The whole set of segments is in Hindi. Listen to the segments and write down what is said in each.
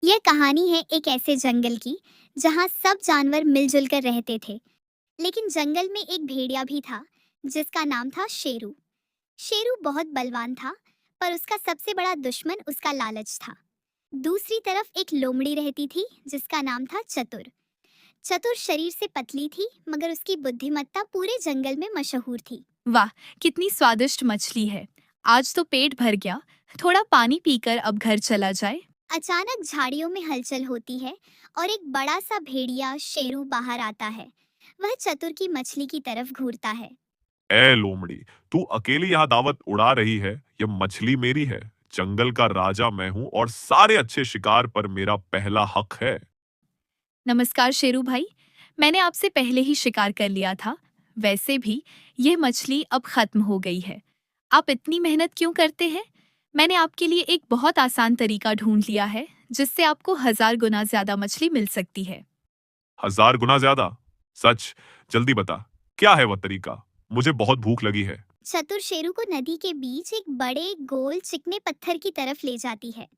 यह कहानी है एक ऐसे जंगल की जहाँ सब जानवर मिलजुल कर रहते थे। लेकिन जंगल में एक भेड़िया भी था जिसका नाम था शेरू। शेरू बहुत बलवान था, पर उसका सबसे बड़ा दुश्मन उसका लालच था। दूसरी तरफ एक लोमड़ी रहती थी जिसका नाम था चतुर। चतुर शरीर से पतली थी, मगर उसकी बुद्धिमत्ता पूरे जंगल में मशहूर थी। वाह, कितनी स्वादिष्ट मछली है। आज तो पेट भर गया। थोड़ा पानी पीकर अब घर चला जाए। अचानक झाड़ियों में हलचल होती है और एक बड़ा सा भेड़िया शेरू बाहर आता है। वह चतुर की मछली की तरफ घूरता है। ए लोमड़ी, तू अकेली यहाँ दावत उड़ा रही है। ये मछली मेरी है। जंगल का राजा मैं हूँ और सारे अच्छे शिकार पर मेरा पहला हक है। नमस्कार शेरू भाई, मैंने आपसे पहले ही शिकार कर लिया था। वैसे भी ये मछली अब खत्म हो गई है। आप इतनी मेहनत क्यों करते हैं? मैंने आपके लिए एक बहुत आसान तरीका ढूंढ लिया है जिससे आपको 1000 गुना ज्यादा मछली मिल सकती है। 1000 गुना ज्यादा? सच? जल्दी बता, क्या है वह तरीका? मुझे बहुत भूख लगी है। चतुर शेरू को नदी के बीच एक बड़े गोल चिकने पत्थर की तरफ ले जाती है।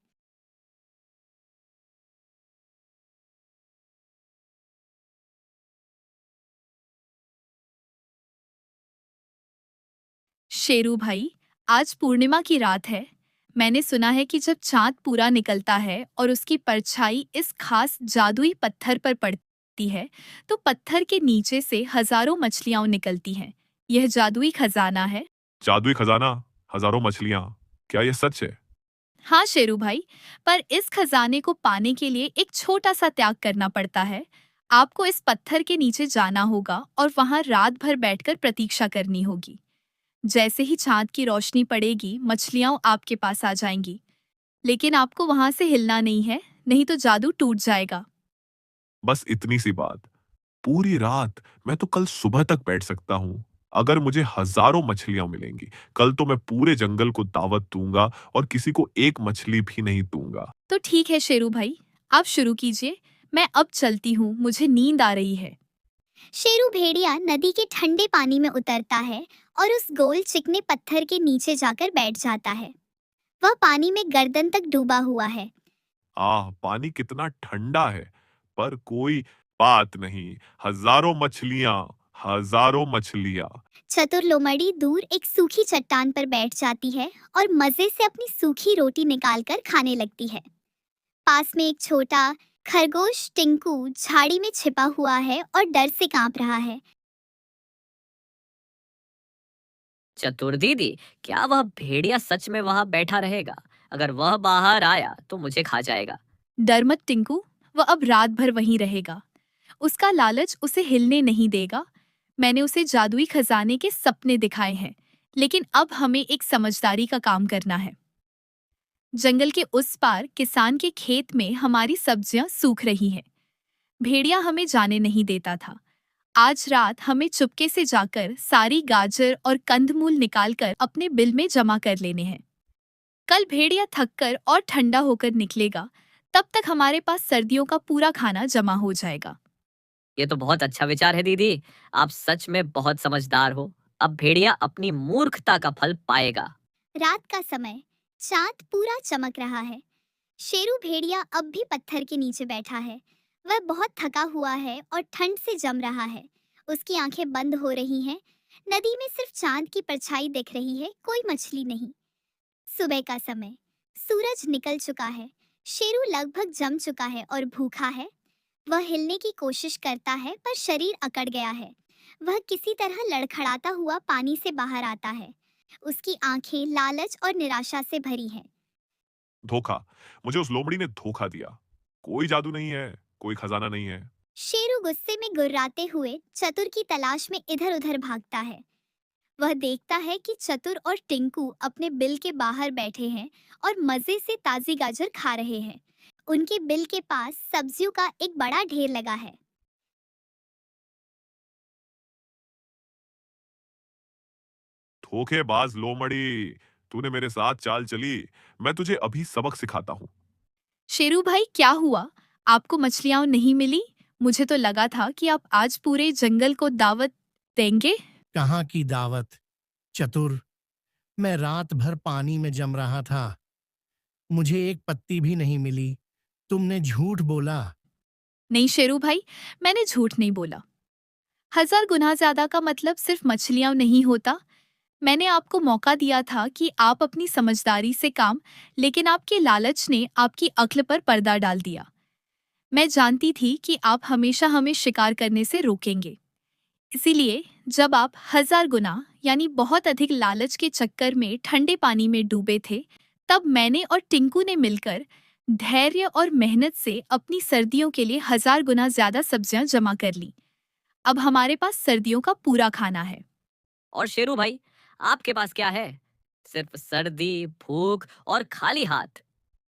शेरू भाई, आज पूर्णिमा की रात है। मैंने सुना है कि जब चांद पूरा निकलता है और उसकी परछाई इस खास जादुई पत्थर पर पड़ती है, तो पत्थर के नीचे से हजारों मछलियां निकलती हैं। यह जादुई खजाना है। जादुई खजाना? हजारों मछलियाँ? क्या यह सच है? हाँ शेरू भाई, पर इस खजाने को पाने के लिए एक छोटा सा त्याग करना पड़ता है। आपको इस पत्थर के नीचे जाना होगा और वहां रात भर बैठकर प्रतीक्षा करनी होगी। जैसे ही चांद की रोशनी पड़ेगी, मछलियां आपके पास आ जाएंगी। लेकिन आपको वहां से हिलना नहीं है, नहीं तो जादू टूट जाएगा। बस इतनी सी बात? पूरी रात? मैं तो कल सुबह तक बैठ सकता हूँ। अगर मुझे हजारों मछलियां मिलेंगी, कल तो मैं पूरे जंगल को दावत दूंगा और किसी को एक मछली भी नहीं दूंगा। तो ठीक है शेरू भाई, आप शुरू कीजिए। मैं अब चलती हूँ, मुझे नींद आ रही है। शेरू भेड़िया नदी के ठंडे पानी में उतरता है और उस गोल चिकने पत्थर के नीचे जाकर बैठ जाता है। वह पानी में गर्दन तक डूबा हुआ है। आह, पानी कितना ठंडा है। पर कोई बात नहीं। हजारों मछलियां, हजारों मछलियां। चतुर लोमड़ी दूर एक सूखी चट्टान पर बैठ जाती है और मजे से अपनी सूखी रोटी निकालकर खाने लगती है। पास में एक छोटा खरगोश टिंकू झाड़ी में छिपा हुआ है और डर से कांप रहा है। चतुर दीदी, क्या वह भेड़िया सच में वहां बैठा रहेगा? अगर वह बाहर आया तो मुझे खा जाएगा। डर मत टिंकू, वह अब रात भर वहीं रहेगा। उसका लालच उसे हिलने नहीं देगा। मैंने उसे जादुई खजाने के सपने दिखाए हैं, लेकिन अब हमें एक समझदारी का काम करना है। जंगल के उस पार किसान के खेत में हमारी सब्जियां सूख रही हैं। भेड़िया हमें जाने नहीं देता था। आज रात हमें चुपके से जाकर सारी गाजर और कंदमूल निकालकर अपने बिल में जमा कर लेने हैं। कल भेड़िया थककर और ठंडा होकर निकलेगा, तब तक हमारे पास सर्दियों का पूरा खाना जमा हो जाएगा। ये तो बहुत अच्छा विचार है दीदी। आप सच में बहुत समझदार हो। अब भेड़िया अपनी मूर्खता का फल पाएगा। रात का समय, चांद पूरा चमक रहा है। शेरू भेड़िया अब भी पत्थर के नीचे बैठा है। वह बहुत थका हुआ है और ठंड से जम रहा है। उसकी आंखें बंद हो रही हैं। नदी में सिर्फ चांद की परछाई दिख रही है, कोई मछली नहीं। सुबह का समय, सूरज निकल चुका है। शेरू लगभग जम चुका है और भूखा है। वह हिलने की कोशिश करता है, पर शरीर अकड़ गया है। वह किसी तरह लड़खड़ाता हुआ पानी से बाहर आता है। उसकी आंखें लालच और निराशा से भरी हैं। धोखा। मुझे उस लोमड़ी ने धोखा दिया। कोई जादू नहीं है, कोई खजाना नहीं है। शेरू गुस्से में गुर्राते हुए चतुर की तलाश में इधर उधर भागता है। वह देखता है कि चतुर और टिंकू अपने बिल के बाहर बैठे हैं और मजे से ताजी गाजर खा रहे हैं। उनके बिल के पास सब्जियों का एक बड़ा ढेर लगा है। धोखेबाज लोमड़ी, तूने मेरे साथ चाल चली। मैं तुझे अभी सबक सिखाता हूँ। शेरू भाई, क्या हुआ? आपको मछलियां नहीं मिली? मुझे तो लगा था कि आप आज पूरे जंगल को दावत देंगे। कहाँ की दावत? चतुर, मैं रात भर पानी में जम रहा था। मुझे एक पत्ती भी नहीं मिली। तुमने झूठ बोला। नहीं शेरू भाई, मैंने झूठ नहीं बोला। 1000 गुना ज्यादा का मतलब सिर्फ मछलियां नहीं होता। मैंने आपको मौका दिया था कि आप अपनी समझदारी से काम, लेकिन आपके लालच ने आपकी अक्ल पर पर्दा डाल दिया। मैं जानती थी कि आप हमेशा हमें शिकार करने से रोकेंगे। इसीलिए जब आप 1000 गुना यानी बहुत अधिक लालच के चक्कर में ठंडे पानी में डूबे थे, तब मैंने और टिंकू ने मिलकर धैर्य और मेहनत से अपनी सर्दियों के लिए 1000 गुना ज्यादा सब्जियां जमा कर ली। अब हमारे पास सर्दियों का पूरा खाना है। और शेरू भाई, आपके पास क्या है? सिर्फ सर्दी, भूख और खाली हाथ।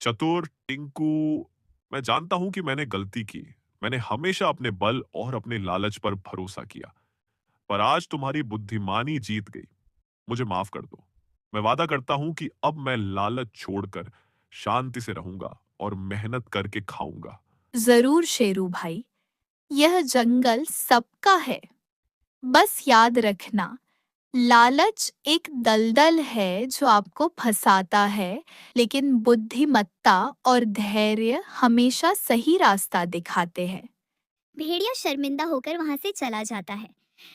चतुर, टिंकू, मैं जानता हूं कि मैंने गलती की। मैंने हमेशा अपने बल और अपने लालच पर भरोसा किया, पर आज तुम्हारी बुद्धिमानी जीत गई। मुझे माफ कर दो। मैं वादा करता हूं कि अब मैं लालच छोड़कर शांति से रहूंगा और मेहनत करके खाऊंगा। जरूर शेरू भाई, यह जंगल सबका है। बस याद रखना, लालच एक दलदल है जो आपको फंसाता है, लेकिन बुद्धिमत्ता और धैर्य हमेशा सही रास्ता दिखाते हैं। भेड़िया शर्मिंदा होकर वहां से चला जाता है।